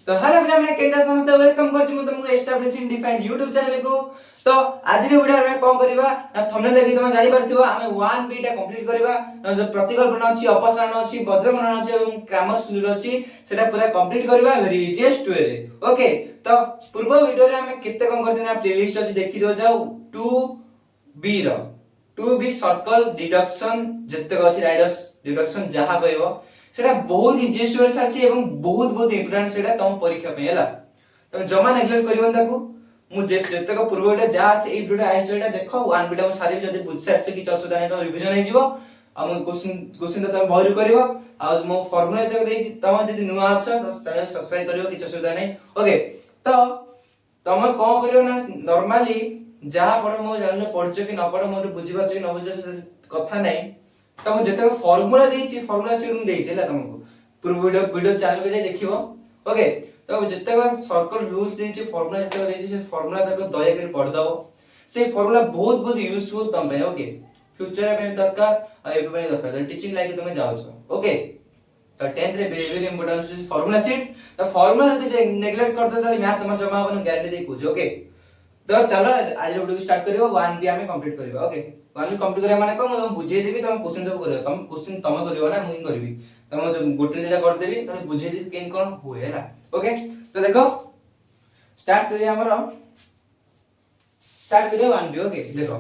तो hello friend केटा समस्त वेलकम करछि म तुमको एस्टैब्लिशिंग डिफाइन YouTube चैनल को। तो आज रे वीडियो में कोन करबा ना थंबनेल देखि तुम जानि परथिबो हमें 1B टा कंप्लीट करबा। जो प्रतिकल्पना अछि अपसारण अछि वज्रगणन अछि एवं ग्रामर सुलर अछि सेटा पूरा कंप्लीट करबा वेरी इजीएस्ट वे रे। ओके तो पूर्व वीडियो रे हमें केते कोन करथिना प्लेलिस्ट अछि देखि दियो जाओ 2B रो 2B सर्कल डिडक्शन जत्ते अछि राइडर्स डिडक्शन जहा कहबो सेटा बहुत इजीएस्ट वे साछि एवं बहुत इंपोर्टेंट सेटा तम परीक्षा पे हला। तम जमा नेग्लेक्ट करिवन ताकू मु जत्ते को पूर्व वीडियो जा अछि ए वीडियो आइ जेटा देखो 1B टा सारी जदी बुझ सारछ कि असुविधा नै त रिवीजन हे जिवो आ मु क्वेश्चन त बहिर करबो आ मो फार्मूला तक देछि तम जदी नुवा अछ तो चैनल सब्सक्राइब करियो कि असुविधा नै। ओके तो तम कोन करियो ना नॉर्मली जहा पढ मो जानले पढछ कि न पढ मोर बुझि पाछ कि न बुझ कथा नै। तम जते फार्मूला देछि फार्मूला सीट में देछि हला तुमको पूर्व वीडियो चैनल के जाय देखिबो। ओके तो जते सर्कल रूल्स देछि फार्मूला जते देछि से फार्मूला तक दया कर पढ दबो। से फार्मूला बहुत यूजफुल तम पे। ओके फ्यूचर में दरकार आ एबे में दरकार टीचिंग लाइक तुम जाउ छ। ओके तो 10th रे वेरी इंपोर्टेंट है फार्मूला सीट। तो फार्मूला जदी नेग्लेक्ट करते त मैथ समझ जमा अपन गारंटी दे कुछ। ओके तो चलो आज वीडियो स्टार्ट करियो 1B हमें कंप्लीट करियो। ओके 1B कंप्लीट करे माने को म बुझे देबी तुम क्वेश्चन सब करियो तुम क्वेश्चन तुम करियो ना मुई करबी तुम गोटे दिला कर देबी तुम बुझे देबी केन कोन होय हैला। ओके तो देखो स्टार्ट करियो हमरो स्टार्ट करियो 1B। ओके देखो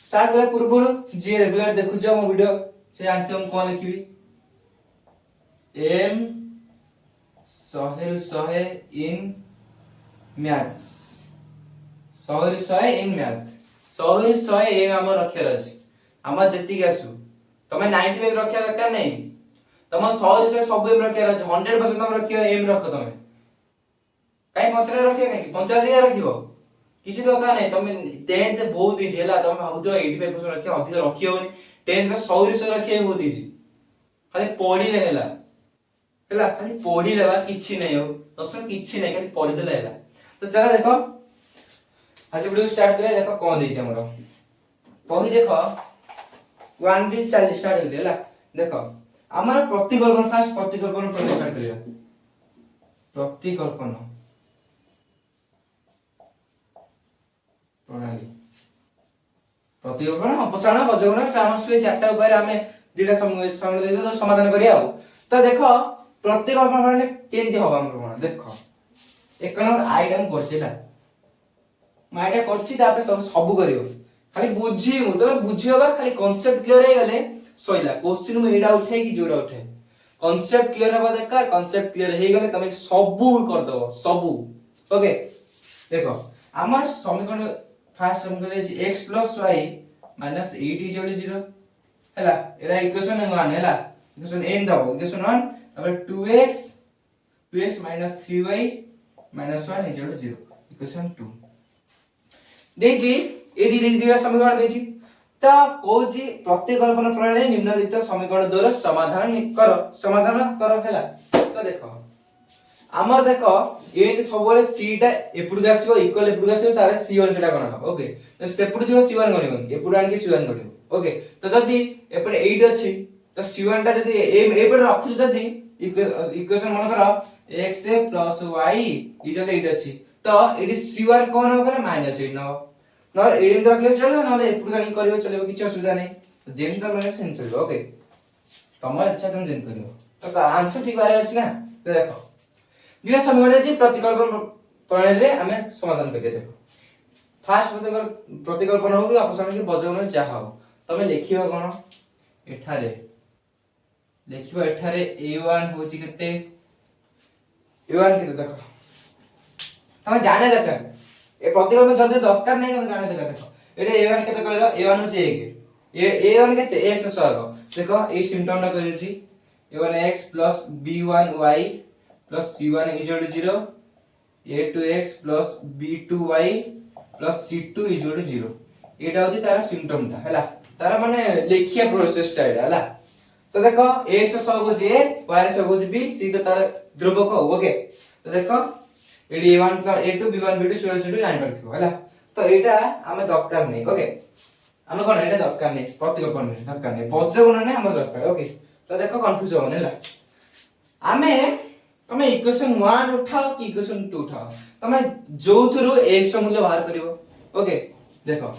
स्टार्ट करे पूर्व जे रेगुलर देखु छ मो वीडियो से जानते हम कोन लिखबी m 100 in maths 100 in math 100 M हम रखियर अछि हम जति आसु तमे 90 एम रखिया दरकार नै तम 100 सब एम रखियर अछि 100% तम रखियो एम रख तमे काई मतरे रखिया काई 50 रखियो किसी दरकार नै तमे 10th बहुत इजी हैला तमे भाबु तो 85% रखियो अधिक रखियो नि 10th 100 रखियो बहुत इजी खाली पढी ले हैला खाली पढी लेबा किछि नै हो दसन किछि नै खाली पढी देला हैला। तो चला देखो आज वीडियो स्टार्ट करे देखो कोन दै छै हमरो पहि देखो 1B चल स्टार्ट हो गेला। देखो हमर प्रतिकल्पना फास्ट प्रतिकल्पना पर स्टार्ट करिया प्रतिकल्पना प्रणाली प्रतिकल्पना अपसारण वज्रगणन ट्रांसफर चारटा उपाय हमें दिटा समय दे तो समाधान करिया हो। तो देखो प्रतिकल्पना माने केनती होबा हमर देखो एक नंबर आइटम करछेला माइटा करछि तापर सब करियो खाली बुझियो तमे बुझियोबा खाली कांसेप्ट क्लियर हे गले सइला क्वेश्चन में एडा उठे कि जोडा उठे कांसेप्ट क्लियर होबा दरकार कांसेप्ट क्लियर हे गले तमे सब कर दबो सब। ओके देखो हमर समीकरण फर्स्ट हम कहले x + y - 8 = 0 हैला एडा इक्वेशन 1 हैला इक्वेशन n दबो इक्वेशन 1 तापर 2x - 3y - 1 = 0 इक्वेशन 2 देजी ए दिदिरा समीकरण देजी ता कोजी प्रतिकल्पना प्रणाली निम्नलिखित समीकरण द्वारा समाधान करो हैला। तो देखो हमर देखो ए सबले c टा एपुड गासियो इक्वल एपुड गासियो तारे c1 सेटा कोन हो। ओके तो सेपुड दियो c1 गणिबन एपुड आन के c1 गणिबो। ओके तो जदी एपरे 8 अछि तो c1 टा जदी एपरे रखु जदी इक्वेशन मन करो x + y = 8 अछि तो एडी c1 कोन हो करे -8 न न एडीम तो रखले चलो न एपुड गानी करियो चलेबो किछ असुविधा नै तो जेम तो माने सेम चलिबो। ओके तमर इच्छा तुम जेम करियो तो आंसर ठीक बारे अछि ना। तो देखो दिना समीकरण जे प्रतिकल्पना प्रणाली रे हमें समाधान करके देखो फास्ट प्रतिकल्पना हो कि अपसारण के वज्रगणन चाह हो तमे लिखिबो कोन एठारे लिखिबो एठारे a1 होची केते a1 केते देखो तमे जाने दरकार ए प्रतिकल्पना जल्दी दरकार नै तमे जाने दरकार। देखो एटे a1 केते कहलो a1 होची 1 a1 केते x सह देखो ए सिम्पटम ना कहि दी a1x + b1y + c1 = 0 a2x + b2y + c2 = 0 एटा होची तार सिम्पटम ता हैला तार माने लेखिया प्रोसेस ता हैला। तो देखो x सह होची a y सह होची b c तो तार ध्रुवक हो। ओके तो देखो एडी a1 का a2 b1 b2 c1 जानि परथिबो हैला। तो एटा हमें दरकार नै। ओके हमें कोन एटा दरकार नै प्रतिकल्पना दरकार नै वज्रगणन नै हमर दरकार। ओके तो देखो कंफ्यूज होने हैला हमें तमे इक्वेशन 1 उठाओ कि इक्वेशन 2 उठाओ तमे जोथुरु x ର मूल्य बाहर करिवो ओके देखो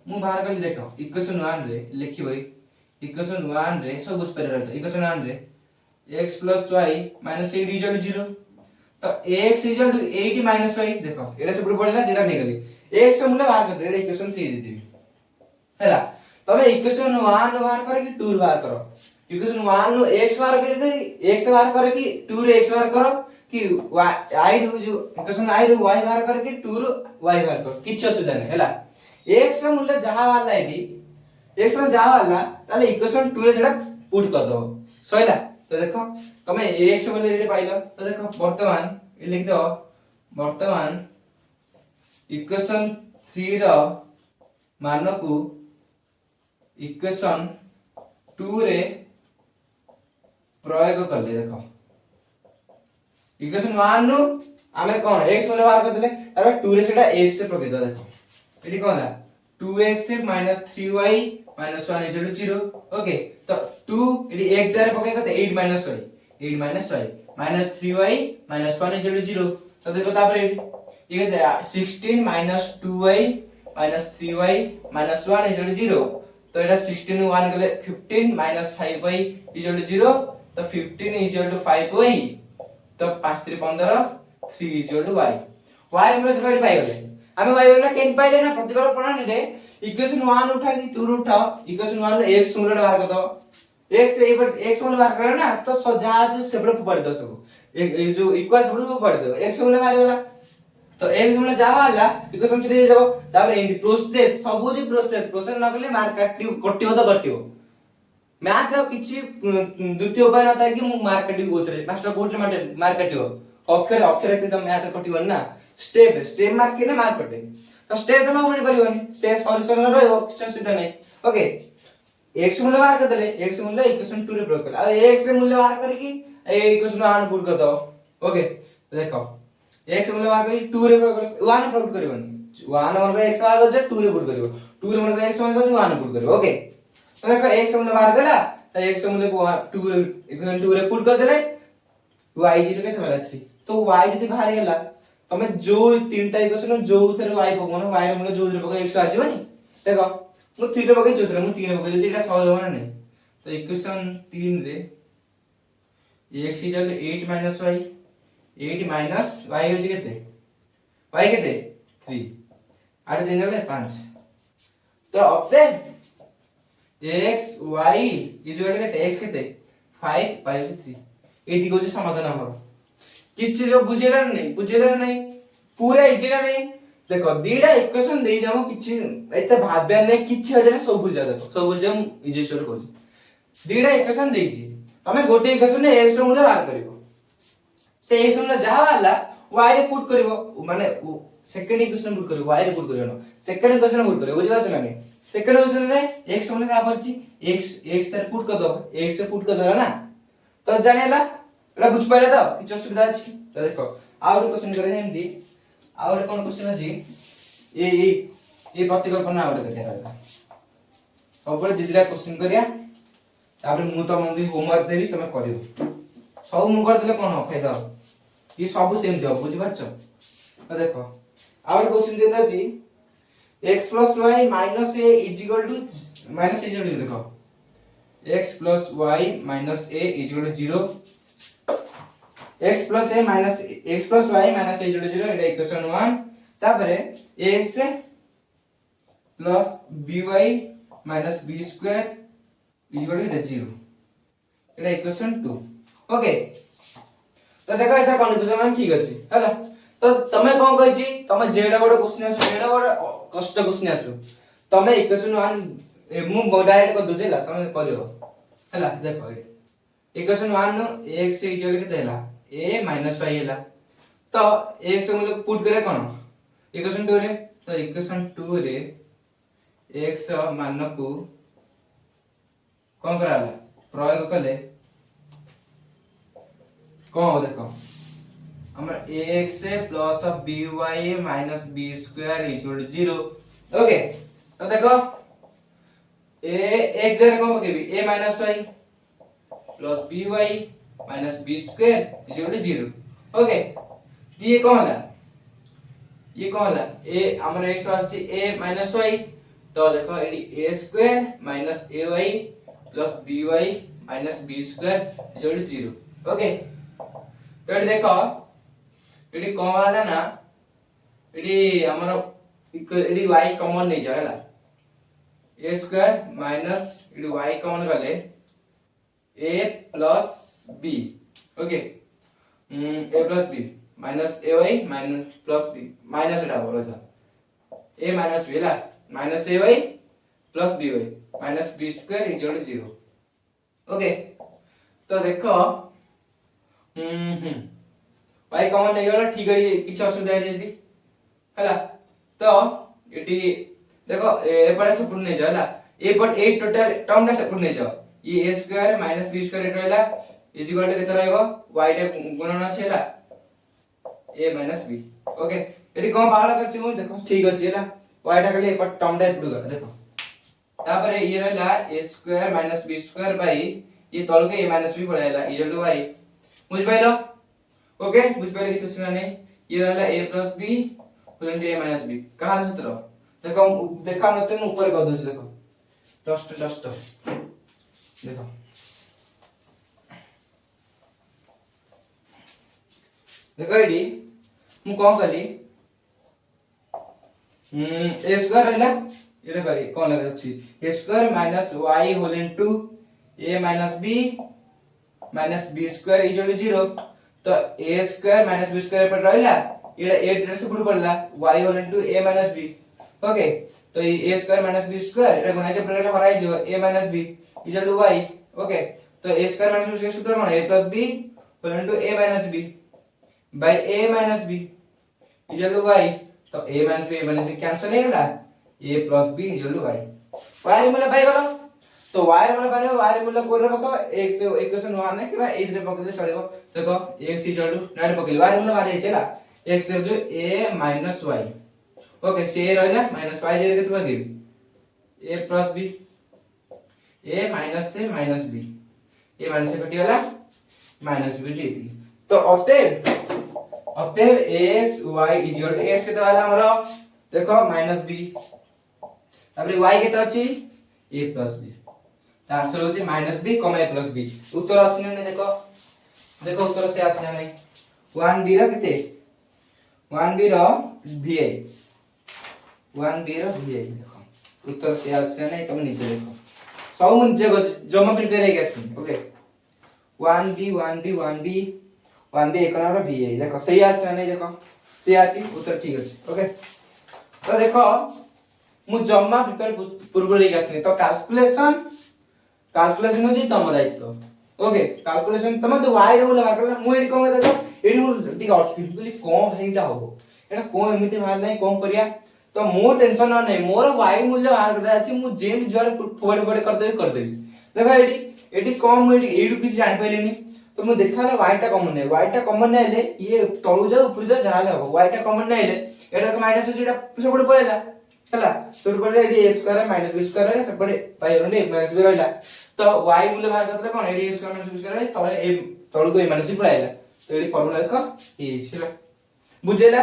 मु बाहर कली देखो इक्वेशन 1 रे लिखिबो इक्वेशन 1 रे सब बुझ पारे रहतो इक्वेशन 1 रे x + y - 8 = 0 तो x = 8 - y देखो एडा सब पड़ला जेडा नै गली x ର मूल्य बाहर कर दे एडा इक्वेशन 3 दे देबी हैला तमे इक्वेशन 1 बाहर करे कि 2 बाहर करो इक्वेशन 1 नु x बाहर करे x बाहर करे कि 2 रे x बाहर करो कि y रू जो इक्वेशन y रू y बाहर करे कि 2 रू y बाहर करो किछ असुविधा नै हैला x ର मूल्य जहां वाला एडी x ର जहां वाला ताले इक्वेशन 2 रे सेटा पुट कर दो सइला तो देखो तमे x मूल्य एडी पाइलो तो देखो वर्तमान ए लिख दो वर्तमान इक्वेशन 3 रो मान को इक्वेशन 2 रे प्रयोग करले देखो इक्वेशन 1 नु हमें कोन x मूल्य बाहर कर देले तार 2 रे सेटा x से प्रयोग दो देखो एडी कोन 2x - 3y - 1 = 0 ओके तो 2 एडी x जारे पके कते 8 - y 8 - y - 3y - 1 = 0 तो देखो तापर ये कहते 16 - 2y - 3y - 1 = 0 तो एटा 16 नु 1 गले 15 - 5y = 0 तो 15 = 5y तो 5 3 15 3 = y y में करी पाई गले हमें y वाला केन पाइले ना प्रतिकल्प प्रणाली रे इक्वेशन 1 उठा कि 2 उठाओ इक्वेशन 1 रे x मूल्य बाहर कर दो x ए पर x मूल्य बाहर करे ना तो सजा सेपड़े पड़ दो सब एक जो इक्वल सेपड़े पड़ दो x मूल्य बाहर होला तो x मूल्य जा वाला इक्वेशन 3 दे जाबो तापर इन प्रोसेस सब जी प्रोसेस न करले मार्क कटियो तो कटियो मैथ रो किछि द्वितीय उपाय न था कि मु मार्क कटियो कोतरे मास्टर कोट रे मार्क कटियो अक्षर अक्षर के तो मैथ कटियो ना स्टेप मार्क के ना मार्क कटे तो स्टेप जमा कोनी करिवनी से सॉल्यूशन न रहबो किछ सुविधा नै ओके x मूल्य बाहर कर देले x मूल्य इक्वेशन 2 रे प्रयोग कर आ x रे मूल्य बाहर कर कि ए इक्वेशन 1 पुट कर दो ओके देखो x मूल्य बाहर कर 2 रे प्रयोग कर 1 पुट करिवनी 1 मन x बाहर कर 2 रे पुट करिवो 2 रे मन x मन कर 1 पुट करिवो ओके तो देखो x मूल्य बाहर करा तो x मूल्य को 2 रे इक्वेशन 2 रे पुट कर देले y जीरो के थला 3 तो y जदी बाहर गेला तमे जो तीनटा इक्वेशन जो थरे y पकोनो y रे मूल्य जो थरे पको x आजीबनी देखो मु 3 रे पके जो थरे मु 3 रे पके जो एटा सहज होना नै तो इक्वेशन 3 रे x = 8 - y 8 - y होजी केते y केते 3 8 दिन गले 5 तो अब दे x y = केते x केते 5 y होजी 3 एटी को जो समाधान हमर किछि जो बुझेला नै पूरा इजी ना नै देखो दीडा इक्वेशन देई जामो किछि एते भाब्या नै किछि हो जाने सब बुझा देखो सब बुझम इजी स्टोर कहू दीडा इक्वेशन देई छी तमे गोटे इक्वेशन ने x रो मूल्य बाहर करिवो से x मूल्य जहा वाला y रे पुट करिवो माने सेकंड इक्वेशन पुट करिवो y रे पुट करिवो न सेकंड इक्वेशन पुट करिवो बुझि पाछ ना नै सेकंड इक्वेशन रे x मूल्य का परची x तार पुट कर दो x से पुट कर देला ना तो जानेला एटा बुझ पाइले तो किछ असुविधा अछि तो देखो आउर क्वेश्चन करे हिंदी आउर कोन क्वेश्चन अछि ए प्रतिकल्पना आउर करिया रहता सबले दिदिरा क्वेश्चन करिया तापर मु त मंदी होमवर्क देबी तमे करियो सब मु कर देले कोन फायदा ये सब सेम दियो बुझि पाछो तो देखो आउर क्वेश्चन जे अछि x + y - a - देखो x + y - a = 0 x + y - a = 0 Etah equation 1 तापरे x + by - b² = 0 Etah equation 2 okay तो देखो एटा कन्फ्यूजन ठीक अछि हैला तो तमे कोन कहै छी तमे जेडा बड क्वेश्चन आसु जेडा बड कष्ट क्वेश्चन आसु तमे इक्वेशन 1 मु डायरेक्ट कर दोजेला तमे करियो हैला देखो इक्वेशन 1 नो x = केते हैला a - y हैला तो x मूल्य पुट करे कोन इक्वेशन 2 रे तो इक्वेशन 2 रे x मान को कोन कराला प्रयोग कले कोन देखो हमर ax + by - b² = 0 ओके तो देखो a x जरे कोन पकेबी a - y + by minus b square equal to 0। Okay ये कौन होला ये कौन होला ए हमर x आछि a माइनस y तो देखो एडी a square minus ay plus by minus b square equal to 0। Okay तो एडी देखो एडी कौन वाला ना एडी हमर एडी y कॉमन नहीं जाला a स्क्वायर माइनस एडी y कॉमन गले a plus b। Okay a plus b minus ay minus plus b minus एटा बोलो था a माइनस b ला minus ay plus by minus b square equal to 0। Okay तो देखो y common नहीं गला ठीक है किछ असुविधा है जेडी हला तो एटी देखो ए पर सपोर्ट नहीं जाला ए पर ए टोटल टर्म का सपोर्ट नहीं जाओ ये a square minus b square रहला इज इक्वल टू केते रहबो y टे गुणन छेला a माइनस b। ओके एटी कोन बाहर करछि मु देखो ठीक अछि हला y टा खाली पर टर्म टा इनक्लूड कर देखो तापर ये रहला a square minus b square by ये तल के a माइनस b पड़ायला इक्वल टू y बुझ पाइलो। ओके बुझ पाइले किछ सुना नहीं ये रहला a plus b equal to a minus b कहां सूत्र देखो देखा नते ऊपर कर दो देखो डस्ट देखो देखो एडी मु कोन कली a स्क्वायर रहला ये देखो ये कोन लगे अछि a square minus y whole into a minus b square equal to 0 तो a square minus b square पर रहला ये a ड्रेस से पड़ला y whole into a minus b। Okay तो ये a square minus b square एटा गुणाचे पड़ला हराई जो a minus b equal to y। Okay तो a square minus b square सूत्र कोन a plus b whole into a minus b by a minus b equal to y तो a minus b cancel हो गला a plus b equal to y y मूल्य पाई गलो तो y मूल्य पाने y मूल्य कोड रे पको x इक्वेशन 1 ने कि इध रे पको चलेबो देखो x इक्वल टू डायरेक्ट पकेल y मूल्य बारे छला x जो a माइनस y। ओके से रहला माइनस y जे केते पकेल a plus b a minus से माइनस b a माइनस से कटि गला माइनस b जेती तो अतएव x y equal to x केते वाला हमरो देखो माइनस b तापर y केते अछि a प्लस b ता आंसर होची minus b come a plus b उत्तर अछि नै देखो देखो उत्तर से अछि नै 1b रो केते 1b रो vi 1b रो vi देखो उत्तर से अछि नै तुम नीचे देखो सब मन जगह जमा प्रिपेयर है गैस। ओके 1b एकना रो vi देखो सही अछि नै देखो सही अछि उत्तर ठीक अछि। ओके तो देखो मु जमा प्रिपेयर पूर्व ले गैस तो कैलकुलेशन होची तम दायित्व। ओके कैलकुलेशन तम तो y रे बोला करला मु एडी कोन देखो एडी मु टिक अटकी बोली कोन हेइटा होबो एटा कोन एमिति मार नै कोन करिया तो मो टेंशन नै मोर y मूल्य बाहर करला अछि मु जेम जर फॉरवर्ड कर देबी देखो एडी कोन मु एडी किछ जानि पइलेनी तो मु देखाले y टा कॉमन नै ले ये तळु जा ऊपर जा जाले हो y टा कॉमन नै ले एटा तो माइनस होची एटा सब पड़ेला हला सब पड़े एडी a square minus b square है सब पड़े पाई रहले माइनस b रहला तो y मूल्य बाहर करले कोन एडी a square minus b square तळे ए तळु को माइनस b पड़ाइला तो एडी फॉर्मूला देखो ए छिला बुझेला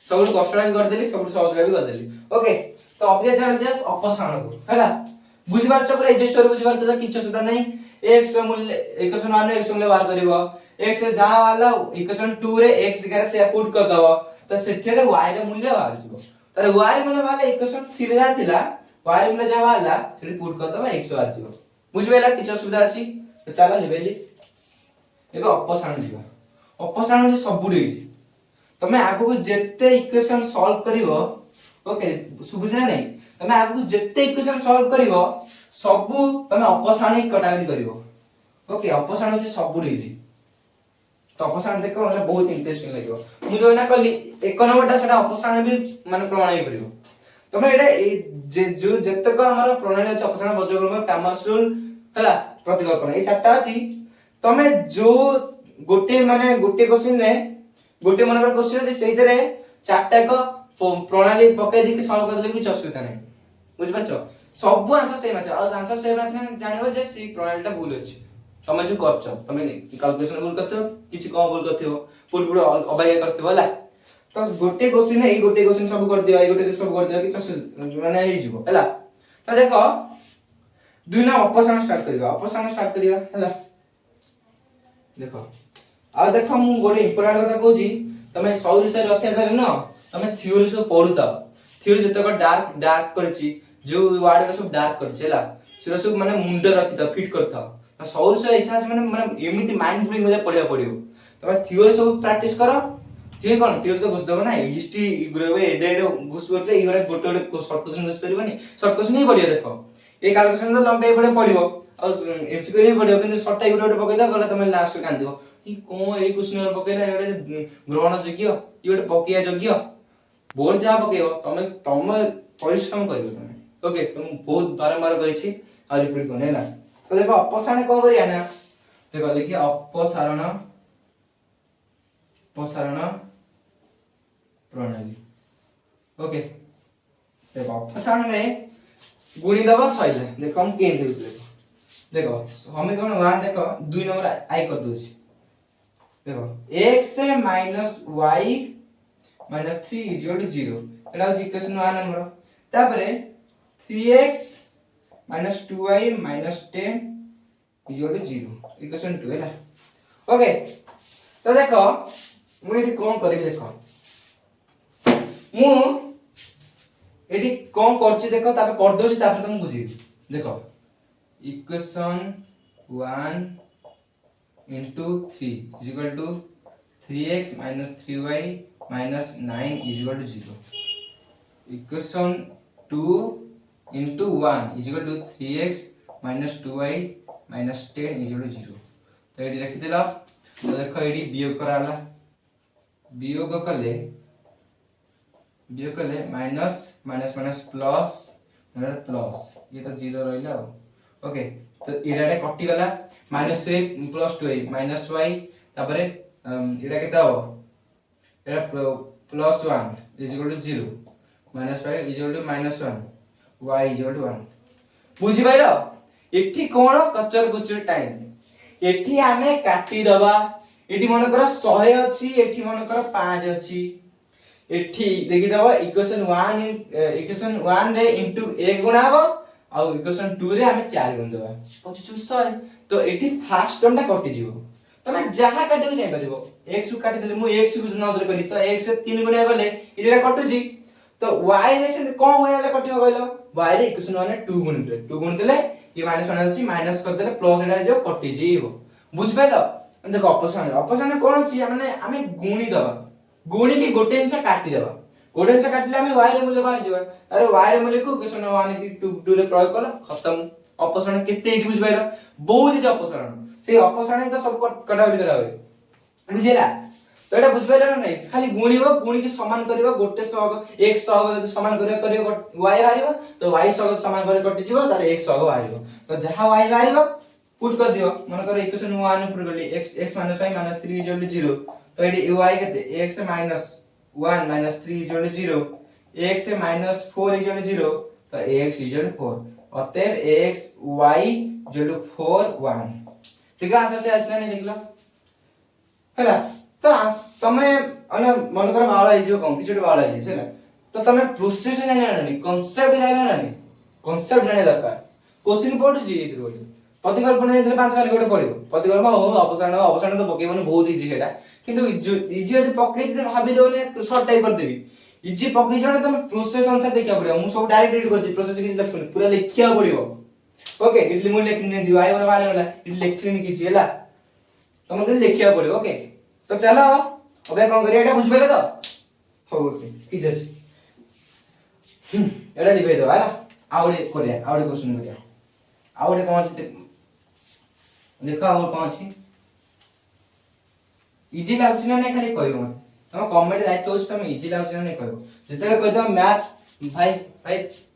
सब कष्टला भी कर देली सब सहजला भी कर देली। ओके तो अपने जान दे अपसारण को हला बुझबार चक्र रजिस्टर बुझबार तो किछ सुधा नहीं x मूल्य इक्वेशन 1 रे x मूल्य बाहर करबो x से जहां वाला इक्वेशन 2 रे x जगह से पुट कर दबो तो सेठरे y रे मूल्य बाहर जिवो तारे y मूल्य वाला इक्वेशन 3 रे जाथिला y मूल्य जा वाला सेठी पुट कर दबो x बाहर जिवो बुझबेला किछ सुविधा अछि तो चलो लेबेली एबे अपसारण जिवो अपसारण जे सब बुडी तमे आगु को जेते इक्वेशन सॉल्व करिवो ओके सुबुझना नहीं तमे आगु को जेते इक्वेशन सॉल्व करिवो सबु तमे अपसारण कटाकटी करिवो। ओके अपसारण जे सब बुडी तो अपसारण देखो मतलब बहुत इंटरेस्टिंग लागो मु जो ना कली एक नंबरटा सेटा अपसारण भी माने प्रमाण हे करिवो तमे एटा जे जो जेतक हमर प्रणाली अछि अपसारण बजक्रम टामर्स रूल हला प्रतिकल्पना ए चारटा अछि तमे जो गोटे माने गोटे क्वेश्चन ने गोटे मनकर क्वेश्चन जे सेहि तरे चारटा को प्रणाली पके देखि सॉल्व कर देले कि असुविधा नै बुझ पाछो सब आंसर सेम अछि और आंसर सेम अछि जानिबो जे सी प्रणालीटा भूल अछि तमे जो करछ तमे कैलकुलेशन भूल करथियो किछि कम भूल करथियो पूर्ण पूर्ण अबाय करथियो होला तो गोटे क्वेश्चन ए गोटे क्वेश्चन सब कर दियो ए गोटे सब कर दियो कि माने हे जिवो होला तो देखो दुई ना अपसारण स्टार्ट करिया होला देखो आ देखो मु गोटे इंपोर्टेंट कथा कहूची तमे सौर विषय रक्षा करे न तमे थ्योरी सब पढुता थ्योरी जतक डार्क डार्क करची जो वर्ड सब डार्क करची होला सेरा सब माने मुंड रखिता फिट करता सौर विषय इच्छा माने माने एमिति माइंडफुली मजा पढिया पडियो तमे थ्योरी सब प्रैक्टिस करो थ्योरी कोन थ्योरी तो घुस दबो ना हिस्ट्री ग्रेवे एडे घुस करছে এই गोटे गोटे शॉर्ट क्वेश्चन घुस करबनी शॉर्ट क्वेश्चन ही पढियो देखो ए कैलकुलेशन तो लंग टाइम पढे पढिबो और एमसीक्यू ही पढियो किंतु शॉर्ट टाइम गोटे पकैदा गला तमे लास्ट में कांदिबो ई को ए क्वेश्चन पकैला एडे ग्रहण योग्य ई गोटे पकिया योग्य बोर्ड जा पकेबो तमे परिश्रम करियो तमे ओके तुम बहुत बारंबार कहिछि आ रिपीट कोने ना तो देखो अपसारण को करिया ना देखो देखिए अपसारण प्रणाली ओके देखो अपसारण में गुणी दबा सइला देखो हम के देखो हमें कोन 1 देखो 2 नंबर आई कर दोछि देखो x y - 3 = 0 एटा हो इक्वेशन 1 नंबर तापरे 3x - 2y - 10 = 0 इक्वेशन 2 हैला ओके तो देखो मु एठी कोन करबी देखो मु एठी कोन करछि देखो तापर कर दोछि तापर तुम बुझी देखो equation 1 into 3 is equal to 3x minus 3y minus 9 is equal to 0. Equation 2 into 1 is equal to 3x minus 2y minus 10 is equal to 0. तो ये रखी दिला तो देखो ये वियोग कराला वियोग कले minus minus minus plus minus plus ये तो 0 रहला ओके तो इडाटे कटि गला -3 + 2y -y तापरे इडा केता हो एडा +1 = 0 -y = -1 y = 1 बुझी पाइलो एठी कोन कचर कुचर टाइम एठी आमे काटी दबा एठी मन कर 100 अछि एठी मन कर 5 अछि एठी देखि दबा इक्वेशन 1 रे इनटू 1 गुणा हो आ इक्वेशन 2 रे हमें 4 गुण दबा 25 तो एठी फर्स्ट टर्म ता कटि जिवो तमे जहा काटे को जाय परिबो x को काटी देले मु x को नजर करी तो x से 3 गुणा गले इरा कटु जी तो y रे से कोन होयला कटियो गइलो y रे इक्वेशन 1 रे 2 गुण देले ये -1 अछि माइनस कर देले प्लस एटा जो कटि जीवो बुझ पाइलो देखो अपसारण कोन अछि माने हमें गुणी दबा गुणी की गोटे हिस्सा काटी दबा गोटे हिस्सा काटले हमें y रे मूल्य बाहर जिवो अरे y रे मूल्य को इक्वेशन 1 की 2 रे प्रयोग कलो खत्म अपसारण केते इजी बुझ पाइलो बहुत इजी अपसारण से अपसारण तो सब कटाकटी करा होय बुझिला तो एटा बुझ पाइलो नै खाली गुणीबो गुणी की समान करबो गोटे सहग x सहग समान करियो y बाहरिबो तो y सहग समान करे कटि जिवो तारे x सहग बाहरिबो तो जहा y बाहरिबो पुट कर दियो मन कर इक्वेशन 1 पुट करली x - y - 3 = 0 तो एडी y केते x - 1 - 3 = 0 x - 4 = 0 तो x = 4 अतएव x y = 4 1 ठीक है आंसर से आछला नहीं लिखलो हैला तो तमे अने मन कर बावळा हिजो कोन किछटे बावळा हिजो हैला तो तमे प्रोसेस जाने नहीं कांसेप्ट जाने नहीं कांसेप्ट जाने दरकार क्वेश्चन पढु जी इधर बोली प्रतिकल्पना इधर 5 खाली गोटे पढिबो प्रतिकल्पना हो अपसारण तो पकेबोनी बहुत इजी सेटा किंतु इजी जदि पके जे भाबी दोने शॉर्ट टाइप कर देबी इजी पके जने तुम प्रोसेस अनुसार देखिया पड़ियो मु सब डायरेक्ट रीड करछि प्रोसेस किछि लिखुनी पूरा लिखिया पड़ियो ओके इडली मु लिखि नै दियो आइ वाला वाला इडली लिखिनी किछि हैला तुम के लिखिया पड़ियो ओके तो चलो अबे कोन करिया एटा बुझ पेले तो हो ओके किछ अछि एटा लिखै दो हैला आवडे करिया आवडे क्वेश्चन करिया आवडे कोन अछि देखो और कोन अछि इजी लागछ ना नै खाली कहबो तुम कमेंट दायित्व होछ तुम इजी लागछ ना नै कहबो जते कहि दो मैथ भाई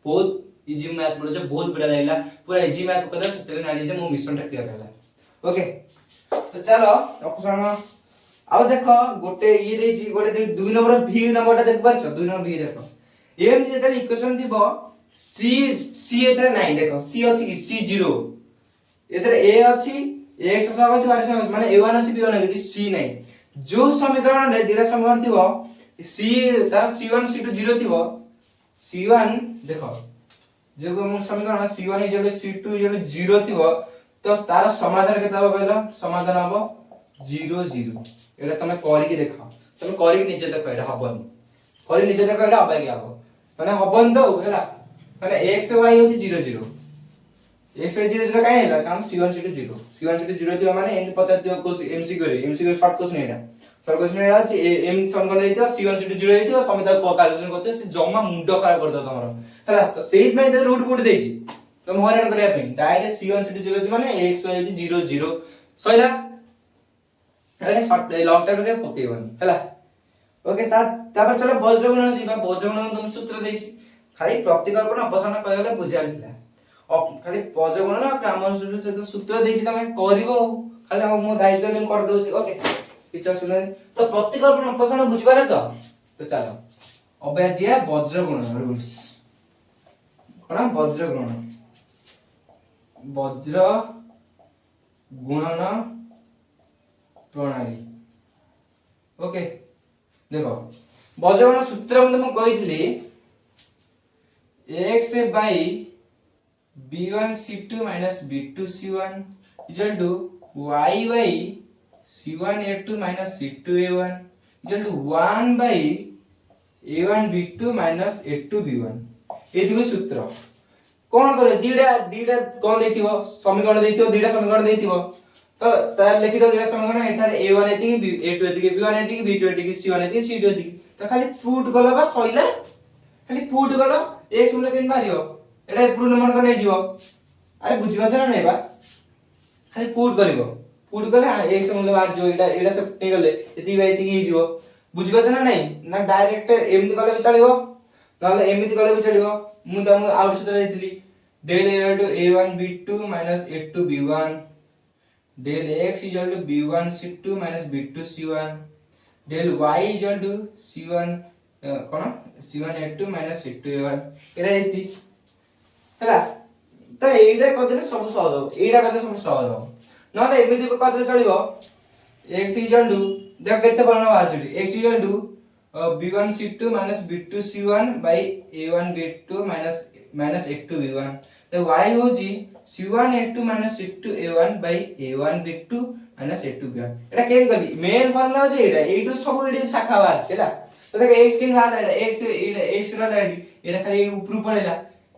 बहुत इजी मैथ पढ़ो बहुत बढ़िया लागला पूरा इजी मैथ कदर सतरे नाली जे मो मिशन टा क्लियर होला ओके तो चलो अपसारण अब देखो गोटे ये दे जी गोटे 2 नंबर v नंबर टा देख पारछो 2 नंबर v देखो एम जेटा इक्वेशन दिबो c एतरे नाही देखो c अछि c 0 एतरे a अछि x सह अछि y सह अछि माने a1 अछि b1 अछि c नै जो समीकरण रे दिरा समीकरण थिबो c तार c1 c2 0 थिबो c1 देखो जो हम समीकरण c1 c2 0 थिबो तो तार समाधान केता हो कहलो समाधान हबो 0 0 एटा तमे करि के देखो तमे करि के निजे देखो एटा हबन करि निजे देखो एटा हबा के हबो माने हबन तो हैला माने x y होती 0 0 x y 0 0 काहे हैला काम c1 c2 0 c1 c2 0 थिबा माने एन 50 दियो को mc शॉर्ट क्वेश्चन एटा शॉर्ट क्वेश्चन एटा अछि m समीकरण देइतो c1 c2 0 हेतियो तमे ता कैलकुलेशन करते से जम्मा मुंडो खराब कर दो तमरो हैला तो सेहि में तो रूट कोड देछि तम हरान करिया पे डायरेक्ट c1 c2 0 माने x y 0 0 सइला अरे शॉर्ट लॉन्ग टर्म के पकेबन हैला ओके तापर चलो वज्र गुणन जीवा वज्र गुणन तुम सूत्र देछि खाली प्रतिकल्पन अपसारण कयले बुझाइथिला खाली वज्र गुणन क्रम सूत्र देछि तमे करबो खाली हम मो दायित्व लेन कर दोछि ओके किछ असुविधा तो प्रतिकल्पन अपसारण बुझिबारे तो चलो अबे जिया वज्र गुणन रूल्स कोना वज्र गुणन वज्र गुणन प्रणाली ओके देखो वज्र गुणन सूत्र में तुमको कहितली x by b1 c2 minus b2 c1 equal to y by c1 a2 minus c2 a1 equal to 1 by a1 b2 minus a2 b1 ये दिगो सूत्र कोन करे दीडा दीडा कोन देथिबो समीकरण देथिबो दीडा समीकरण देथिबो तो तार लिखि दो दीडा समीकरण एटार a1 एतिकी a2 एतिकी b1 एतिकी b2 एतिकी c1 एतिकी c2 एतिकी तो खाली पुट गलो बा सइला खाली पुट गलो x मूल्य केन मारियो एटा पुट नमन कर नै जिवो अरे बुझिबा छ ना नै बा खाली पुट गले x मूल्य मार जिवो एटा सब नै गले एतिकी बा एतिकी जिवो बुझिबा छ ना नै ना डायरेक्ट एमति गले भी चलिबो नले एमति गले भी चलिबो मु तम आउट सूत्र देथिली del a1 b2 minus a2 b1 del x equal to b1 c2 minus b2 c1 del y equal to c1 cone c1 a2 minus c2 a1 एटा एति हला त एटा कदले सब सहज हो एटा कदले सब सहज हो न त एमिति को कदले चलिबो x equal to देख केते बरण बाहर छुटी x equal to b1 c2 minus b2 c1 by a1 b2 minus a2 b1 तो y होजी c1 a2 minus c2 a1 by a1 b2 minus a2 b1 एटा केन कली मेन फॉर्मूला होजी एटा एटू सब AD शाखा बाहर छला तो देख x किन बाहर एटा x एटा x रो लाइडी एटा खाली ऊपर पड़ेला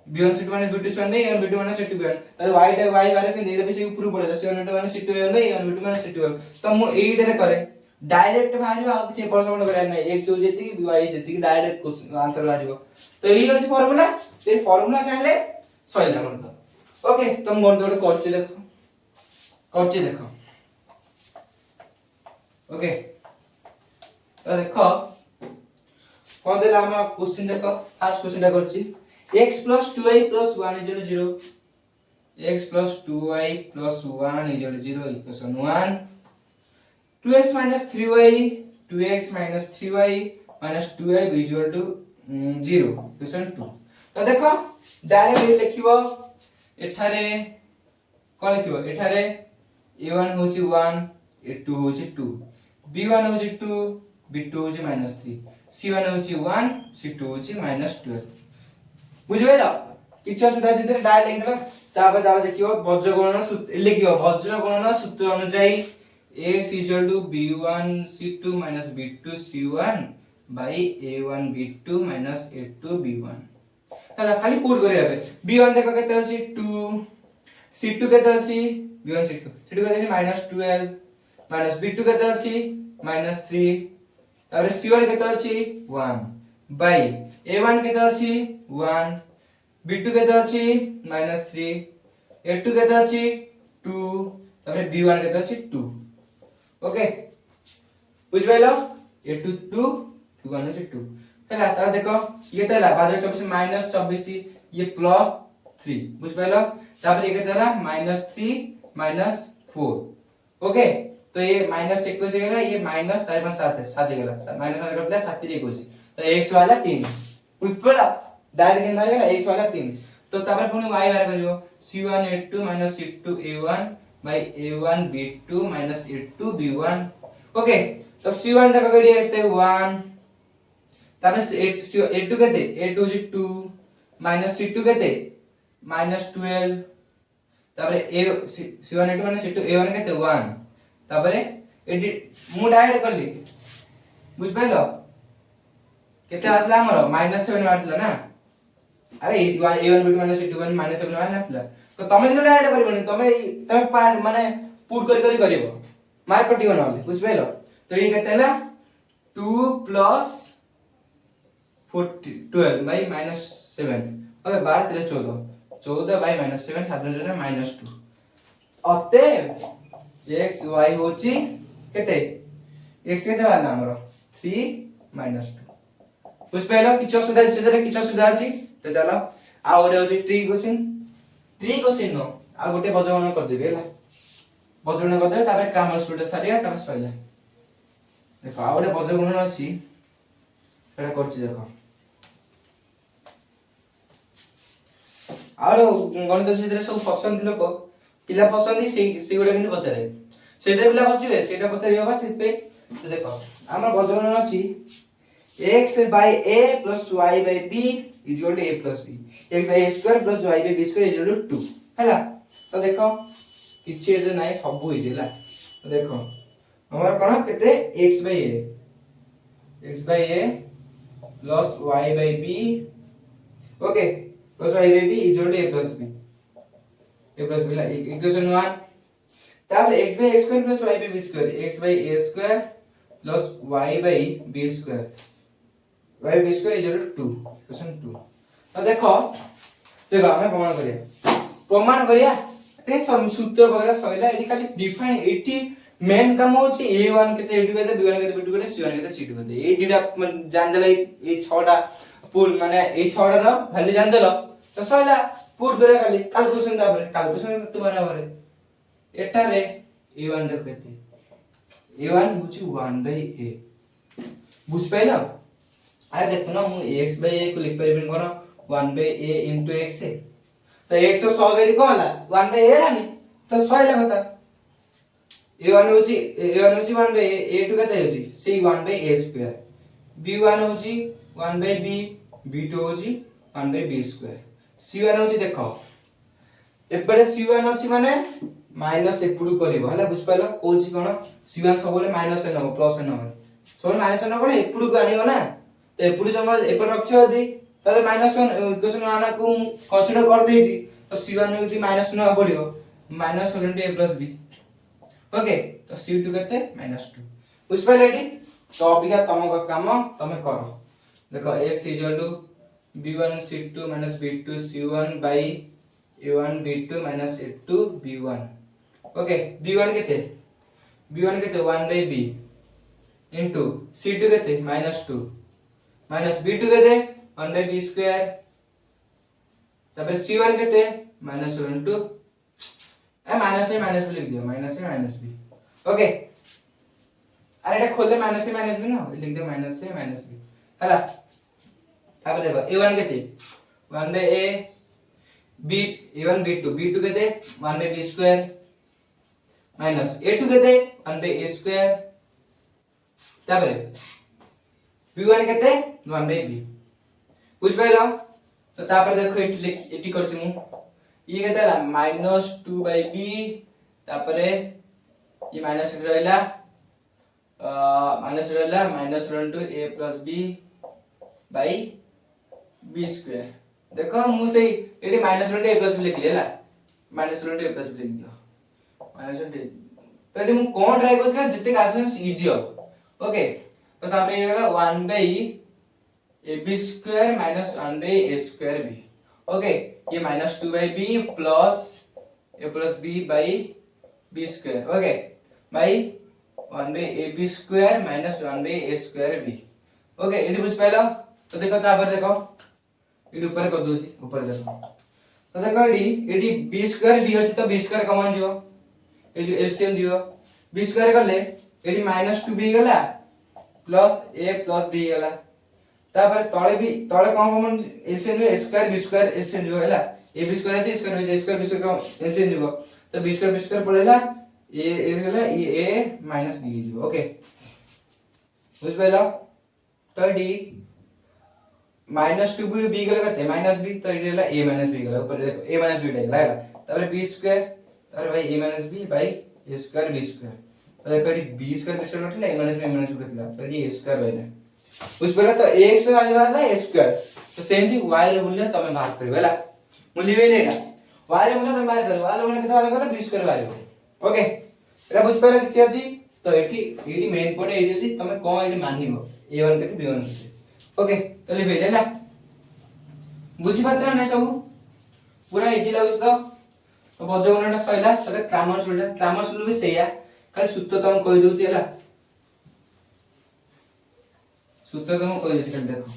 b1 c2 minus b2 c1 by a1 b2 minus a2 b1 तो y टा y बाहर के देले भी ऊपर पड़ेला c1 minus c2 a1 by a1 b2 minus c2 b1 तो मु एडी रे करे डायरेक्ट बाहर आ किछ परसेंट करे नै x हो जेती y जेती डायरेक्ट आंसर बाहरिबो तो एही होची फार्मूला से फार्मूला चाहिले सइला मन तो ओके तुम मन तो करछि देखो ओके तो देखो कोन देला हम क्वेश्चन देखो फर्स्ट क्वेश्चन टा करछि x plus 2y plus 1 is 0 x plus 2y plus 1 is 0 equation 1 2x minus 3y 2x minus 3y minus 12 is equal to 0 equation 2 तो देखो डायरेक्ट लिखिबो एठारे कोन लिखिबो एठारे a1 होची 1 a2 होची 2 b1 होची 2 b2 होची -3 c1 होची 1 c2 होची -12 बुझबेला किछ सुधा जिते डायरेक्ट लिख देला तापर देखिबो वज्र गुणन सूत्र लिखिबो वज्र गुणन सूत्र अनुसार x equal to b1 c2 minus b2 c1 by a1 b2 minus a2 b1 हला खाली पुट करिया बे b1 देखो केते अछि 2 c2 केते अछि b1 c2 केते अछि -12 minus b2 केते अछि -3 तारे c1 केते अछि 1 by a1 केते अछि 1 b2 केते अछि -3 a2 केते अछि 2 तारे b1 केते अछि 2 ओके बुझबाइलो a2 2 b1 अछि 2 हैला ता देखो ये तला 12 24 ये +3 बुझबाइलो तापर ये केतला -3 -4 ओके तो ये -21 हो गया ये -4 5 7 है 7 हो गया -1 कटला 7 3 हो तो x वाला 3 बुझपड़ा डायरेक्ट गेन मार गया x वाला 3 तो तापर पुनी y बार करियो c1 a2 c2 a1 bye a1 b2 minus a2 b1। Okay तो c1 तक करिए केते 1 तापर a2 केते a2 जी 2 माइनस c2 केते माइनस 12 तापर a c1 a2 minus c2 a1 केते 1 तापर एडी मु डायरेक्ट करली बुझ पाइलो केते आतला हमर -7 आतला ना। अरे a1 b2 माइनस c2 -7 आतला तो तमे जो डायरेक्ट करबनी तमे पार्ट माने पुट करिवो मार्क कटिवो नले बुझ पाइलो। तो ये केते हला 2 प्लस 12 बाय -7 ओके 12 13 14 14 बाय -7 7 -2 अते x y होची केते x केते वाला हमरो 3 -2 बुझ पाइलो किछ सुधा छै किछ सुधा अछि। तो चलो आ ओडे होची ट्री क्वेश्चन नो आ गोटे बजगण कर देबे हला बजगण कर देबे तापर ग्रामर स्टूडेंट सारिया तापर सइला देखो आ ओडे बजगण अछि सेटा करछि देखो आरो गणित क्षेत्र सब पसंद लोक पिला पसंद से गोटे किंतु पचारे सेटा पिला बसिबे सेटा पचारि होबा से पे। तो देखो हमर बजगण अछि x by a plus y by b equal to a plus b x by a square plus y by b square equal to 2 हैला। तो देखो किछि जे नाही सब होई जेला। तो देखो हमर कोन केते x by a plus y by b ओके plus y by b equal to a plus b ला इक्वेशन 1 तापर x by a square plus y by b square x by a square plus y by b square y b square equal to 2 question 2। तो देखो हमें प्रमाण करिया ए सूत्र वगैरह सइला एठी खाली डिफाइन एठी मेन काम होची a1 केते a2 केते b1 केते b2 केते c1 केते c2 केते ए दिटा जान देला ए 6टा पुल माने ए 6टा रो वैल्यू जान देलो तो सइला पुट करे खाली कैलकुलेशन तो बराबर है एटा रे a1 देख केते a1 होची 1/a बुझ पाइलो। अरे देखो ना मु x by a को लिख परिबिन कोन 1/a into x है तो x तो 100 गरी कोन ला 1/a रानी तो 100 ला होता a1 होची 1/a a2 कते होची से 1/a स्क्वायर b1 होची 1/b b2 होची 1/b स्क्वायर c1 होची देखो एपडे c1 होची माने माइनस एपुडू करबो हला बुझ पाइलो कोची कोन c1 सबले माइनस न हो प्लस न हो सबले माइनस न कोन एपुडू आनियो ना तो एपुडू जमा एपर रखछ यदि तले -1 इक्वेशन आना को कंसीडर कर देजी तो c1 होची माइनस न पड़ियो minus a plus b okay तो c2 केते -2 बुझ पाइले एटी। तो अबिका तम काम तमे करो देखो x b1 c2 b2 c1 by a1 b2 a2 b1 okay b1 केते 1/b into c2 केते -2 b2 केते 1/b स्क्वायर तबे c1 केते -2 ए माइनस भी लिख दियो -b ओके अरे एटा खोल दे -b ना लिख दे -b हला तापर देखो a1 केते 1/a b a1 b2 केते 1/b स्क्वायर माइनस a2 केते 1/a स्क्वायर तापर b1 केते 1/b बुझ पाइलो। तो तापर देखो एटी करछि मु ये केते ला -2/b तापर ये माइनस रहला -1/a plus b by b square देखो मु से एटी -1/a plus b लिख लेला -1/a plus b लिख दियो -1 तो एटी मु कोन ट्राई करछला जते कैलकुलेशन इजी हो ओके। तो तापर ये होला 1/ab square -1/a square b okay ये -2/b plus a plus b by b square okay by 1/ab square -1/a square b okay eighty बुझ पाइलो। तो देखो तापर देखो एटी ऊपर कर दोसी ऊपर देखो तो देखो एटी b स्क्वायर b अछि तो b स्क्वायर कॉमन जिवो ए जो एलसीएम जिवो b स्क्वायर करले एटी -2b गला प्लस a प्लस b गला तापर तळे कोन कॉमन एलसीएम ए स्क्वायर b स्क्वायर एलसीएम जिवो हैला ए b स्क्वायर अछि square b square b square LCM जिवो तो b स्क्वायर पड़ेला ए गला ए माइनस बी जीव ओके बुझ पाइला तो डी -2 भी बी गला कते -b तो ये गला a - b गला ऊपर देखो a - b गला तापर b स्क्वायर तापर भाई a - b by a square b स्क्वायर तो देखो ये b स्क्वायर उठला a - b कतला तो ये a स्क्वायर बइला बुझ पाइला तो x वैल्यू वाला a स्क्वायर तो सेम थी y रे मूल्य तमे बाहर करबे हला मूल्य बे लेला y रे मूल्य तमे बाहर करबो y रे मूल्य केते वाला करो b स्क्वायर वाला ओके एरा बुझ पाइला किछि अछि तो एठी मेन पॉइंट एठी अछि तमे कोन एठी मानिबो a1 केते b1 केते ओके चले बे लेला बुझि पाछरा नै सब पूरा इजी लागुछ तो बजगणटा सइला तबे क्रामर रूल भी सेया खाली सूत्र तम कहि दोछि हला सूत्र तम कहि दोछि खाली देखो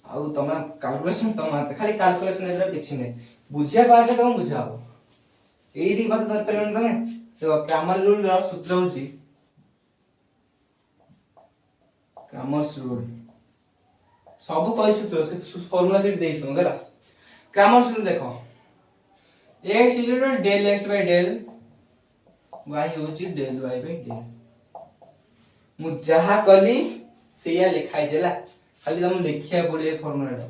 आउ तमा कैलकुलेशन तमा खाली कैलकुलेशन एरा किछि नै बुझिया पारके तम बुझाओ एही बात धर परन तमे देखो क्रामर रूल रो सूत्र होछि क्रामर्स रूल सब कई सूत्र से फार्मूला सेट देई सुन गला क्रामर्स रूल देखो x equal to del x by del y होची del y by del मु जहा कली सेया लिखाई जेला खाली तुम लिखिया पड़े फार्मूलाटा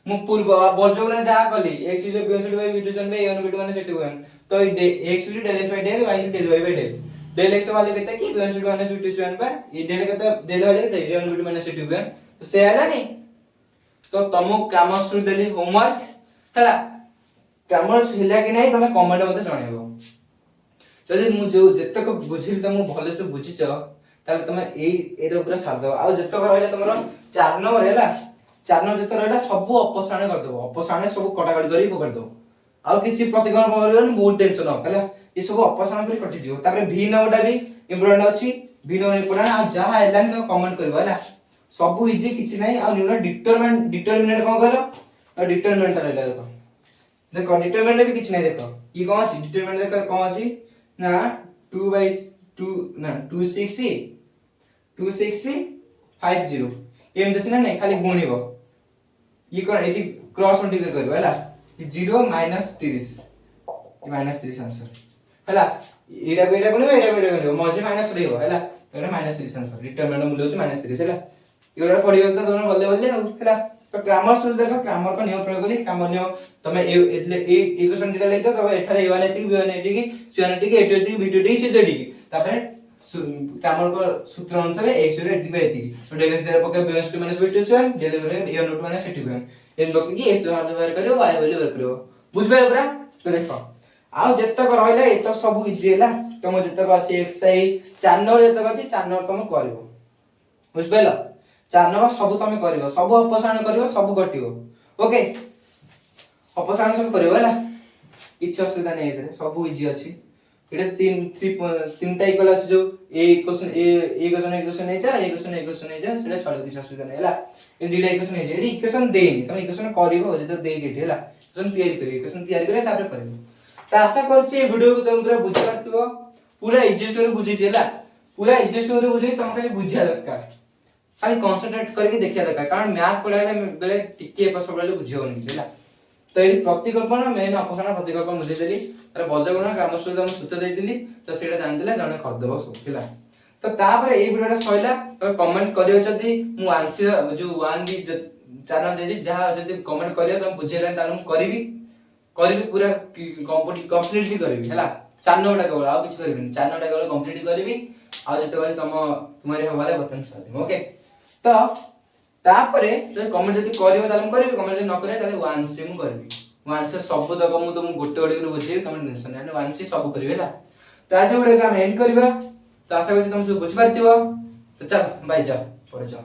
मु पूर्व बजगण जहा कली x equal to b by b2 by a1 b2 माने सेटु वन तो x equal to del x by del y equal to del y by del del x वाले केते की b1 माने b2 पर ई del केते del वाले केते a1 b2 माने सेटु वन तो से आला नहीं तो तुम क्रामर्स रूल देली होमवर्क हला क्रामर्स हिला कि नहीं तमे कमेंट मते जणाइबो जदि मु जो जतक बुझिल त मु भले से बुझिछ ताले तमे एरो पूरा सार दबो आ जतक रहले तमरो 4 नंबर हैला 4 नंबर जतक रहला सब अपसाणे कर देबो अपसाणे सब कटाकटी करी पकड़ दो आ किछि प्रतिगण करबन बहुत टेंशन हो हला ये सब अपसाण करी कटि जिवो तारे v नंबरटा भी इंपोर्टेंट अछि v नंबर इंपोर्टेंट आ जहा हैलानी तमे कमेंट करबो हला सब इजी किछि नै आ न्यूना डिटरमिनेंट कोन कहलो आ डिटरमिनेंट रहला देखो डिटरमिनेंट भी किछि नै देखो ई कोन अछि डिटरमिनेंट देखो कोन अछि ना 2/2 ना 260 50 एम दछि ना नै खाली गुणिबो ई कोन एठी क्रॉस मल्टीप्लाई करबो हला 0 -30 ई -30 आंसर हला एटा को एटा गुणिबो मजे माइनस रहइबो हला तो एटा -30 आंसर डिटरमिनेंट मूल्य होछि -30 हला एटा पढि गेल त तमे बल्ले आ हला तो ग्रामर रूल देखो ग्रामर का नियम प्रयोग करी ग्रामर नियम तमे एतले ए इक्वेशन दिला लेतो तबे एठारे a1 एतिक b1 एतिक c1 एतिक a2 एतिक b2 एतिक c2 एतिक तापरे ग्रामर को सूत्र अनुसार x रे एतिक एतिक तो del x रे पके b1 - b2 c1 del रे a1 माने c2 इन बक की x रे व्यवहार करियो y वैल्यू व्यवहार करियो बुझबे पूरा तो देखो आ जत्तक रहइला ए तो सब इजी हैला तम जत्तक अछि x आई 4 नंबर जत्तक अछि 4 नंबर तम करबो बुझबेला 4 नंबर सब तमे करिवो सब अपसारण करिवो सब घटिवो ओके अपसारण सब करिवो हला किछ असुविधा नै एतरे सब इजी अछि एटा 3टा इक्वल अछि जो ए इक्वेशन नै जा सेटा छळ किछ असुविधा नै हला ए दुटा इक्वेशन नै जे एडी इक्वेशन देनी तमे इक्वेशन करिवो जे त देई जेठी हला इक्वेशन तयारी करे तापर करिवो त आशा करछि ए वीडियो को तुम पूरा बुझि पारथिवो पूरा इजी स्टोरी बुझि जेला पूरा इजी स्टोरी बुझि तम खाली बुझिया दरकार खाली कंसंट्रेट करके देखिया दरकार कारण मैथ पढाले बेले टिके पसबले बुझियोनी जेला तो एडी प्रतिकल्पना मेन अपसारण प्रतिकल्पना बुझि देली तार बजगण ग्रामर रूल हम सूत्र देई दिली तो सेटा जानि देला जने कर देबो सब थिला तो तापर ए वीडियोटा सइला तो कमेंट करियो जदी मु आंसर जो 1 भी चैनल देजी जहा जदी कमेंट करियो त बुझेला त हम करबी पूरा कंप्लीटली करबी हला 4 नंबरटा केवल आ किछ करबिनी 4 नंबरटा केवल कंप्लीट करबी आ जते बारी तुम्हारे हवाले बतन साथी ओके तो तापरे जो कमेंट जदी करियो ताले हम करबी कमेंट जदी न करे ताले 1 से हम करबी 1 से सब तक मु तुम गोटे गोटे कर बुझे तुम टेंशन नै 1 से सब करबी हला तो आज वीडियो का हम एंड करबा तो आशा करछि तुम सब बुझ पारथिबो तो चल बाय जा पढ जा।